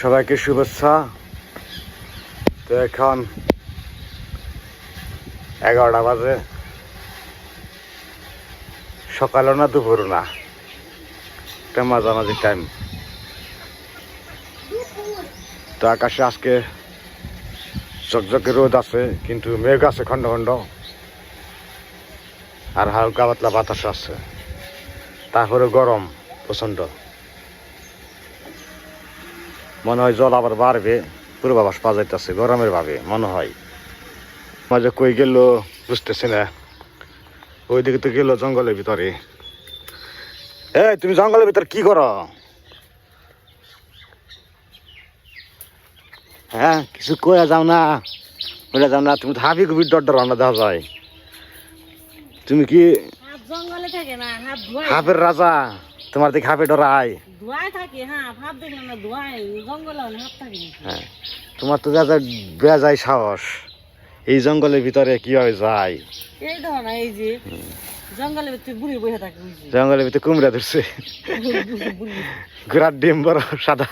সবাইকে শুভেচ্ছা। তো এখন 11টা বাজে, সকালও না দুপুরও না, একটা মাঝামাঝি টাইম। তো আকাশে আজকে ঝকঝকে রোদ আছে, কিন্তু মেঘ আছে খণ্ড খণ্ড, আর হালকা পাতলা বাতাস আছে। তারপরে গরম প্রচণ্ড, মনে হয় জল আবার বাড়বে, পূর্বাভাস পাওয়া যাইতেছে গরমের ভাবে মনে হয়। মাঝে কই গেল বুঝতেছি না, ওইদিকে তো গেল জঙ্গলের ভিতরে। তুমি জঙ্গলের ভিতরে কি করো? হ্যাঁ, কিছু কয়ে যাও না, বলে যাও না। তুমি তো হাফি গুবির ডর রান্না দেওয়া যায়। তুমি কি জঙ্গলে থাকে না, হাফের রাজা? তোমার দিকে হাফে ডরায়? ধোঁয়ায় থাকে। হ্যাঁ, ভাব দেখলাম না, ধোঁয়ায় জঙ্গলে হাত থাকে। হ্যাঁ, তোমার তো যা বেজায় সাহস, এই জঙ্গলের ভিতরে কিভাবে যায়? এই ধর না, এই যে জঙ্গলের ভিতরে বুড়ি বসে থাকে। জঙ্গলের ভিতরে কুমড়া ধরছে, ঘোড়ার ডিম বড় সাদা।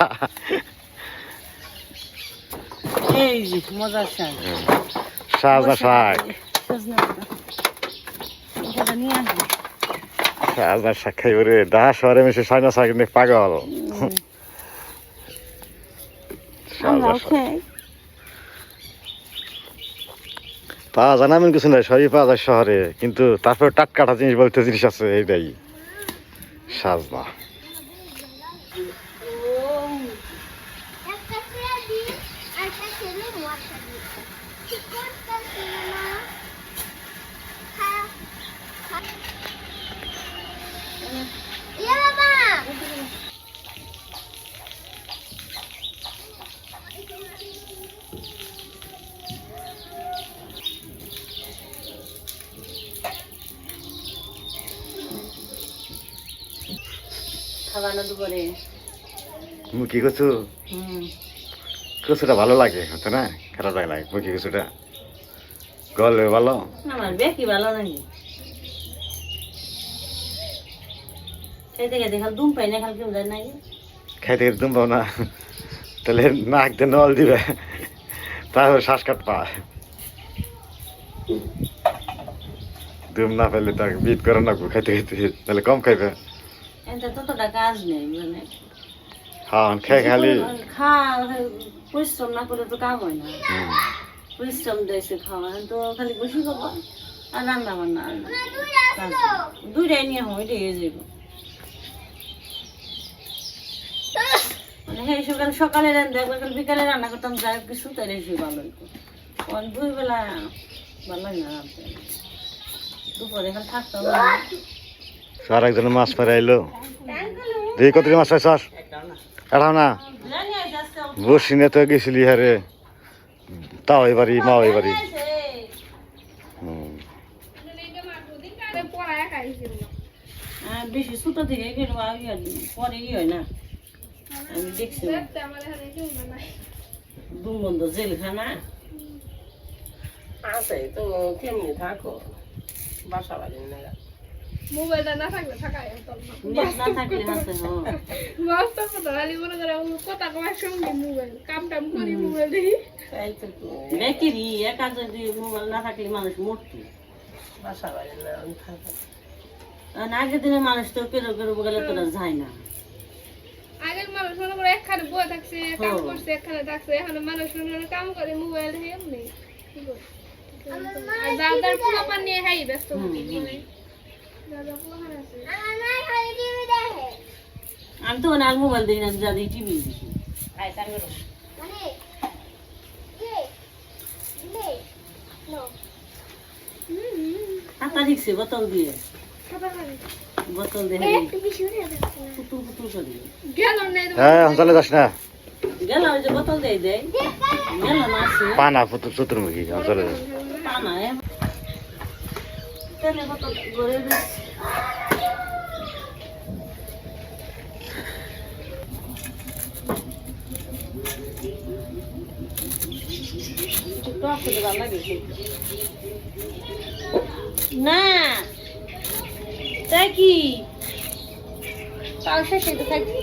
এই যে মজার শাক, সাজনা শাক, সাজনা শাক খাই ওরে। ঢাকা শহরে মিশে সাজনা শাক নিয়ে পাগল। পাওয়া যায় না এমন কিছু নয়, সবই পাওয়া যায় শহরে, কিন্তু তারপর টাটকাটা জিনিস বলতে জিনিস আছে, এইটাই সাজনা। খাওয়ানো দুপুরে মুখি কচু, কচুটা ভালো লাগে, হতো না? খারাপ লাগে মুখি কচুটা, গলে ভালো। আমার বেশি ভালো নাকি খেতে খেতে খাল দুম পাই না, খাল কেউ যায় নাকি খাইতে খেতে তুমি পাও না, তাহলে নাক দিয়ে নল দিবে, তারপর শ্বাস কাট পায়। দুম না পেলে তাকে বিট করে না খাইতে খেতে, তাহলে কম খাইবে। এটা ততটা কাজ নেই, মানে হ্যাঁ, খেয়ে খালি পরিশ্রম না করলে তো কাম হয় না। পরিশ্রম দিয়েছে খাওয়া, তো খালি বসে খাবো আর রান্না বান্না, দুইটাই নিয়ে হয়, এটাই হয়ে যাবো। মানে হ্যাঁ, সকালে রান্না, একবার বিকালে রান্না করতাম, যা কিছু তাই এসে ভালো হইতো। দুই বেলা ভালো হয় না রান্না, দুপুরে এখানে থাকতাম না। আর একজন মাছ মারে আইলো, দেখি কত মাছ পাইছস? এটাও না বসি না তো গেছিলি হারে, তাও এবারই মাও এবারই। বেশি ছোট থেকে পরে ই হয় না, আমি দেখছি দু বন্ধ জেলখানা আছে তো, কেমনি থাকো বাসা বাড়ি না। মোবাইলটা না থাকলে থাকা নেট না থাকলে আছে। মস্ত কথা খালি মনে করে কথা কমার সঙ্গে মোবাইল কাম টাম করি, মোবাইল দেখি। তাই তো বেকিরি একা যদি মোবাইল না থাকলে মানুষ মরতো। বাসা বাড়ি না থাকো। আগের দিনে মানুষ তো কেরো কেরো গেলে তোরা যায় না। আগের মানুষ মনে করে একখানে বয়ে থাকছে, কাম করছে, একখানে থাকছে। এখন মানুষ মনে করে কাম করে, মোবাইল দেখে এমনি যাদের পোলাপান নিয়ে খাই ব্যস্ত থাকি। আমি তো আর মোবাইল দেখি না, যাদের টিভি দেখি। হাতা দিচ্ছে বোতল দিয়ে, বোতল দিয়ে পুতুল পুতুল করে হ্যাঁ, চলে যাস না, গেল, ওই যে বোতল দিয়ে দেয়, গেল না আসে পানা পুতুল চতুর্মুখী, চলে যাস। পানা তেলে বোতল ঘরে দিচ্ছে। না তাই কি তাও শেষে তো থাকি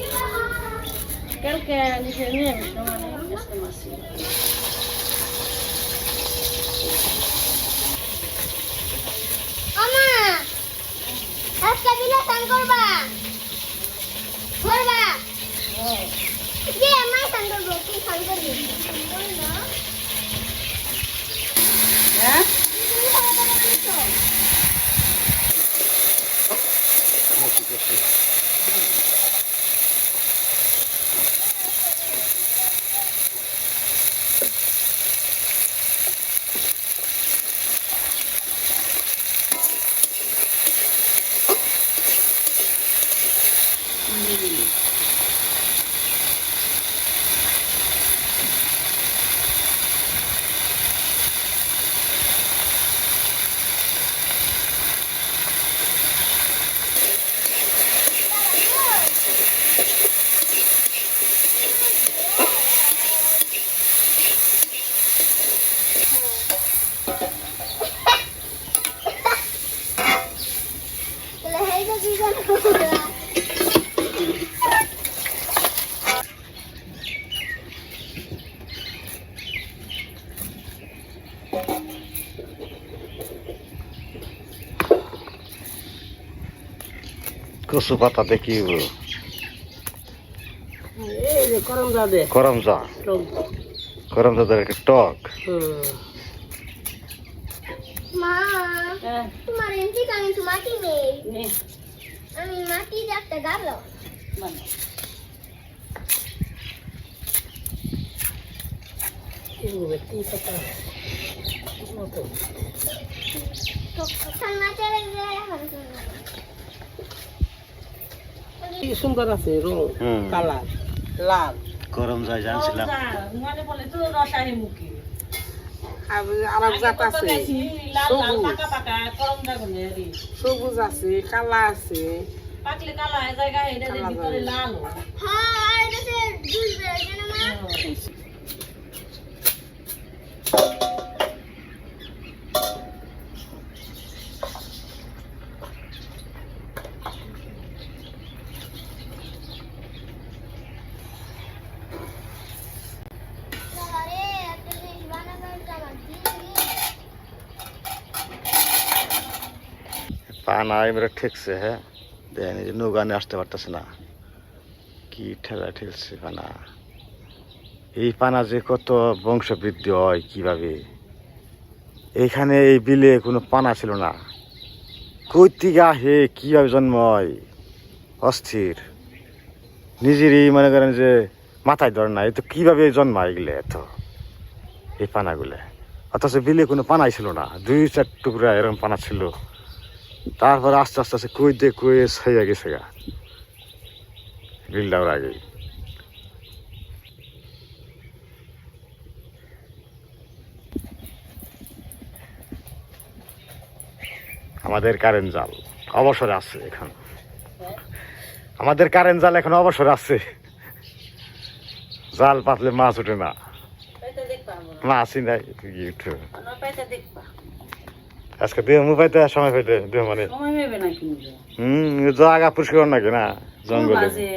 কালকে নিজে নিয়ে আসলো মানে আজকে মাছ ছিল। আমা আজকে দিলে সান করবা করবা যে আমা সান করব কি সান করবি না হ্যাঁ তুমি খাওয়া দাওয়া করছো তাহলে হেইটা কি জানো কচু পাতা দেখি এই যে করম যা দে করমজা করমজাদের একটা টক মা হ্যাঁ তোমার এমনি কানে তো মাটি নেই নে আমি মাটি একটা গাবলো মানে কি কথা মতো তো সামনে চলে গেলে এখন কি সুন্দর আছে রং হুম। কালার লাল করমজা জানছিলাম মানে বলে তো রসাহি মুখী আর আরেক জাত আছে লাল লাল পাকা পাকা করম দাগুনে রে সবুজ আছে কালা আছে পাকলে কালো হয়ে যায় গায়ে এটা ভিতরে লাল হয় হ্যাঁ আর এটা জুস বের কেন মা আরে একটা জিনিস বানাবার কামান পানা এবারে ঠেকছে হ্যাঁ দেখেন এই যে নৌকানে আসতে পারতেছে না কি ঠেলা ঠেলছে পানা এই পানা যে কত বংশবৃদ্ধি হয় কিভাবে এইখানে এই বিলে কোনো পানা ছিল না কই থেকে আহে কিভাবে জন্ম হয় অস্থির নিজেরই মনে করেন যে মাথায় ধরে না এ তো কিভাবে জন্মায় এগুলো এত এই পানাগুলো অথচ বিলে কোনো পানাই ছিল না 2-4 টুকরা এরকম পানা ছিল তারপরে আস্তে আস্তে আস্তে কই দিয়ে কই ছাইয়া গেছে গা বিলটার আগে আমাদের কারেন্ট জাল অবসরে আছে এখন আমাদের কারেন্ট জাল এখন অবসরে আছে জাল পাতলে মাছ ওঠে না পাইতে দেখবা আমরা মাছই নাই উঠে আমরা পাইতে দেখবা আজকে দেহ মু পাইতে সময় পাইতে দেহ মানে সময় নেবে না কিন্তু জায়গা পরিষ্কার নাকি না জঙ্গলে বাজে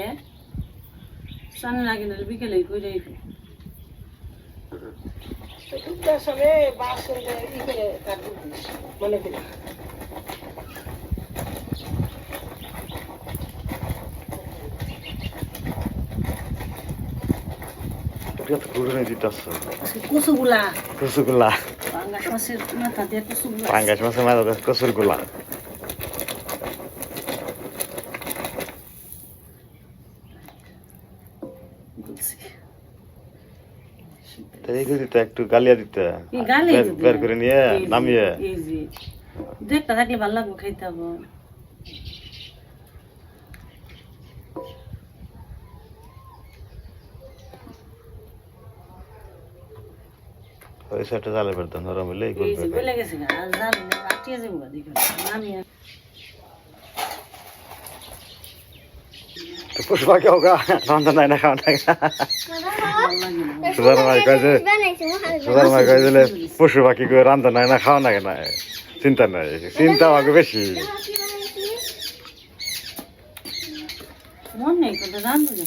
সামনে না কিনে বিকেলে কই যাই এটা সবে বাস করে ই করে তার মনে করি ঘুরে দিতেছ কুসুগুলা কচুগুলা পাঙ্গাস মাছের মাথা দিয়ে কুসুগুলা পাঙ্গাস মাছের মাথা কচুর গুলা এইগুলো দিতে একটু গালিয়া দিতে গালি বের করে নিয়ে নামিয়ে দেখতে থাকলে ভালো লাগবে খাইতে হবে ওই সাইডটা জালে বের দেন নরম হলে এই যে বলে গেছে না আর জাল আটিয়ে যাবো দেখো নামিয়ে পশু পাখি হোক রান্না নাই না খাওয়া নাই সুধার মাই কয় যে সুধার মাই কয় দিলে পশু পাখি করে রান্না নাই না খাওয়া নাই না চিন্তা নাই চিন্তা আমাকে বেশি মন নেই কিন্তু রান্ধবো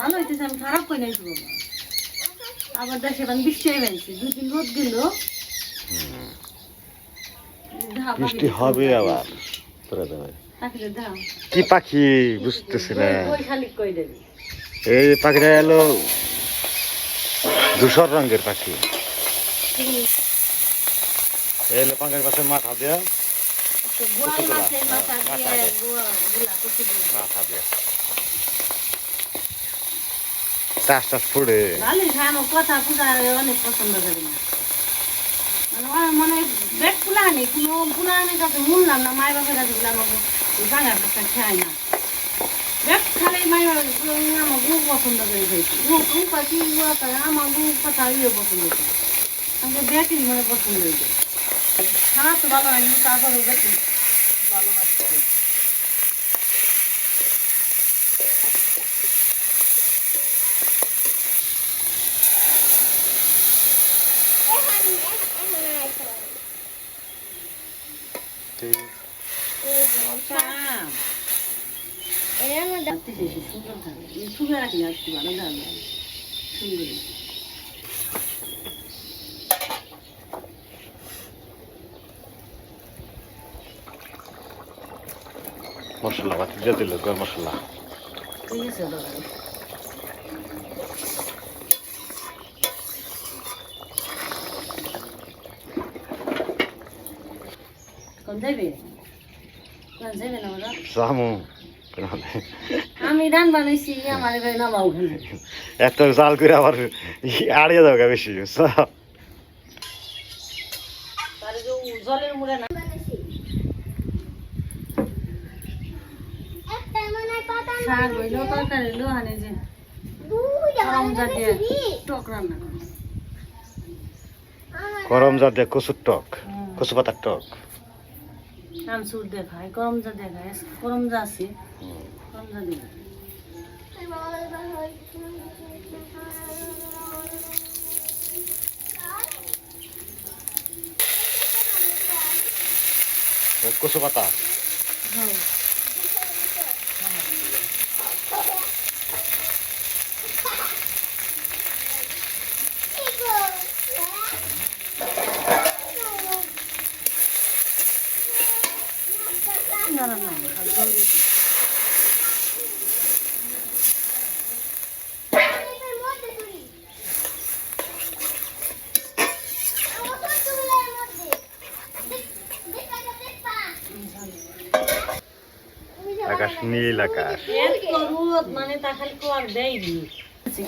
ভালো হইতেছে, আমি খারাপ করে নাই বাবা। আবার দেশে এখন বৃষ্টি হয়ে গেছে, 2 দিন রোদ গেল। বৃষ্টি হবে আবার পরে দেবে। পাখিদের দাও কি পাখি বুঝতেছি না। ওই শালিক কই দেবি। এই পাখিটা এলো ধূসর রঙের পাখি। এই হলো পাঙ্গাস মাছের মাথা দেয়া, গোয়াল মাছের মাথা দিয়ে গুলা কুচি দিলাম। মাথা দেয়া টাস টাস ফুড়ে। ভালোই খায়, আমার কথা পুরা অনেক পছন্দ করি না। মানে আমার মনে হয় বেড পুলানি, কোনো পুলানি কাছে শুনলাম না, মায়ের বাপের কাছে বলে আমাকে বাঙার কাছে খায় না। বেড খালে মায়ের আমার গু পছন্দ করে খাইছি। গু পাখি গুয়া করে আমার গু কথা ইয়ে পছন্দ করে। আমাকে বেটই মানে পছন্দ হয়েছে। খাওয়া তো ভালো হয়, কিন্তু তারপরেও বেটি ভালোবাসতে। সুন্দর থাকে, সুন্দর রাখি আসতে ভালো থাকে সুন্দর। মশলা বাতি দিয়ে দিল, গরম মশলা। ঠিক আছে দাদা, কোন যাবে? কোন যাবে না ওরা? জামু আমি রান বানাইছি, আমার এবার নামাও ওখানে। এত জাল করে আবার আড়িয়ে যাবে বেশি। তারে যে জলের মুড়ে না শাক হইলো, তরকারি হইলো, হানে যে গরম জাতীয় টক রান্না করে। গরম যা দেখ, কচুর টক, কচু পাতার টক। আমসুর দেখায়, গরম যা দেখায়, গরম যা আছে গরম যা দেখায়। কচু পাতা হ্যাঁ না না না, জল দিয়ে দিই। আকাশ নীল আকাশ। এত রোদ মানে তা খালি কর দেয়নি।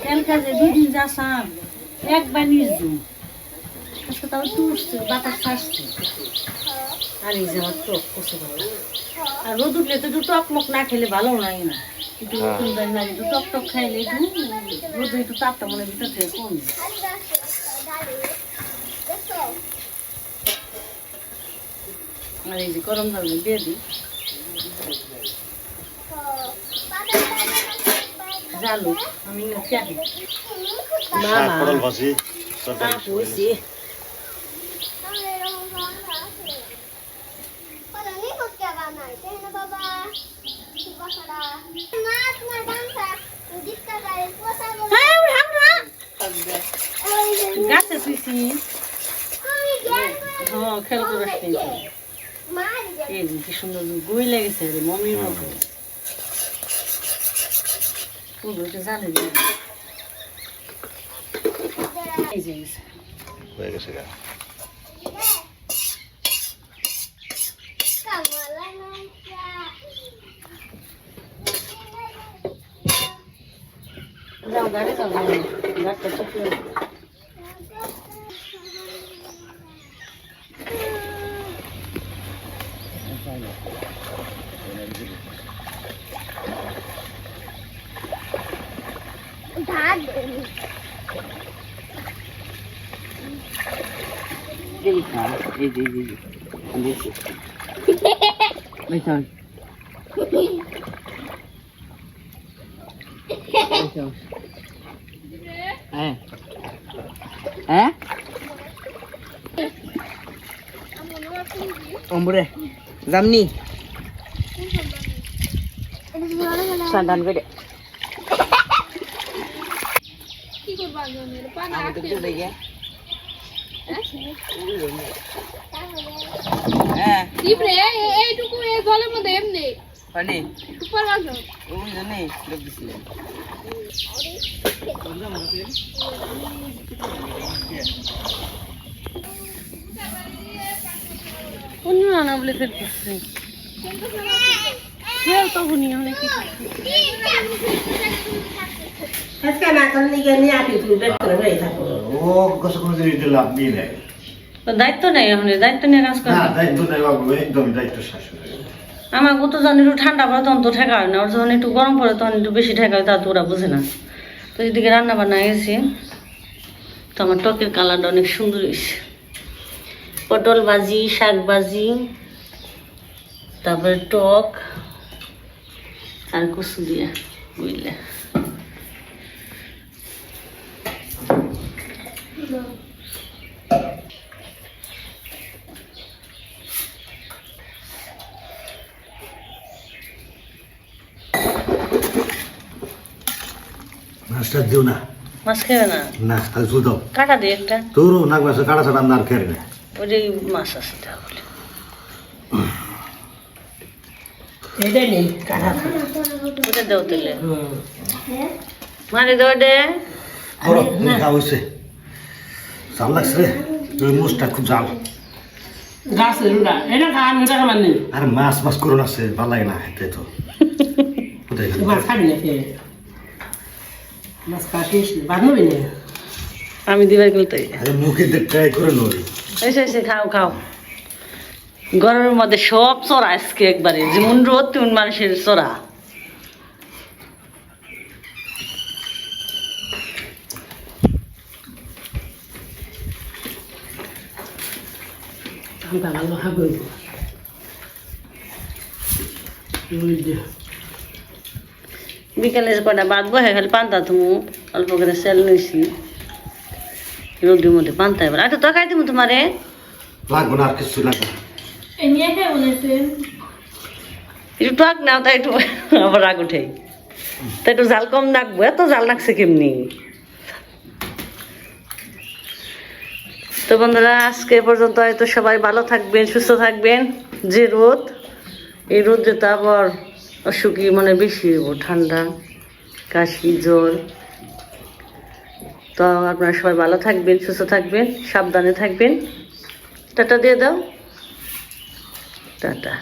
কালকে যে 2 দিন যাসাম একবার নির্জু, আজকে তাও তুলছে বাতাস ছাড়ছে। আর এই যে আমার টক কষে ভালো। আর রোদ উঠলে তো একটু টক মক না খেলে ভালো লাগে না, একটু নতুন দাঁড়িয়ে না একটু টক টক খাইলে একটু রোদ একটু তাপটা মনে ভিতর থেকে কমে। আর এই যে গরম জল দিয়ে দিই, জালুক আমি খেয়ে শাক, পটল ভাজি, তরকারি। হয়েছে। গাছে শুয়েছি, হ্যাঁ খেয়াল করে এই যে কি সুন্দর গুই লেগেছে রে মমির মতো। জানে এই যে হয়ে গেছে গা। যাও গাড়ি যাও, গাড়িটা চুপিয়ে Hombre, Zamni. Sandan gede. জনের পানা আটকে টিপরে এইটুকু এই জলের মধ্যে এমনি পানি সুপার বাজন ওই জানি লোক দিছিলেন অন্য রান্না বলে ফেলতেছে খেয়াল তো শুনি অনেক কিছু আজকে না করলে গেলে আপনি তুই বের করে হয়ে থাকো ও কষ্ট করে দিতে লাভ দিয়ে নেয় দায়িত্ব নেই এখন দায়িত্ব নিয়ে কাজ করে না দায়িত্ব নেই বাবু একদম দায়িত্ব শাসন আমার তো যখন একটু ঠান্ডা পড়ে তখন তো ঠেকা হয় না আর যখন একটু গরম পড়ে তখন একটু বেশি ঠেকা হয় তা তো ওরা বুঝে না তো এদিকে রান্না বান্না গেছি তো আমার টকের কালারটা অনেক সুন্দর হয়েছে পটল ভাজি শাক ভাজি তারপরে টক আর কচু দিয়ে বুঝলে মাছটা দিও না মাছ খেয়ে না না তাহলে শুধু দাও কাটা দিয়ে একটা তোরও নাক মাছ কাটা ছাড়া আমরা আর খেয়ে না ওইটাই মাছ আছে তাহলে এটাই নেই কাটা ওটা দেও তেলে মারি দেও দে করো খাওয়া হয়েছে জাল লাগছে রে ওই মুসটা খুব জাল গাছের উড়া এটা খাওয়ার মতো আমার নেই আর মাছ মাছ করুন আছে ভালো লাগে না খেতে তো কোথায় গেল? মাছ খাবি না খেয়ে মাছ খাওয়া শেষ বাঁধবি না আমি দিবার গেলতেই আরে মুখে ট্রাই করে নই এসে খাও খাও গরমের মধ্যে সব চড়া আজকে একবারে যেমন রোদ তেমন মানুষের চড়া ভালো খাবো বিকালে কটা বাদ বহে খালি পান্তা তুমি অল্প করে সেল নিয়েছি রোদ্রের মধ্যে পান্তা এবার আচ্ছা তো খাই তুমি তোমারে লাগবে না আর কিছু লাগবে না একটু টক নাও তাই একটু আবার রাগ উঠে তা একটু জাল কম রাখবো এত জাল রাখছে কেমনি তো বন্ধুরা আজকে এ পর্যন্ত হয়তো সবাই ভালো থাকবেন সুস্থ থাকবেন যে রোদ এই রোদ যেতে আবার অসুখী মানে বেশি হইব ঠান্ডা কাশি জ্বর তো আপনারা সবাই ভালো থাকবেন সুস্থ থাকবেন সাবধানে থাকবেন টাটা দিয়ে দাও টাটা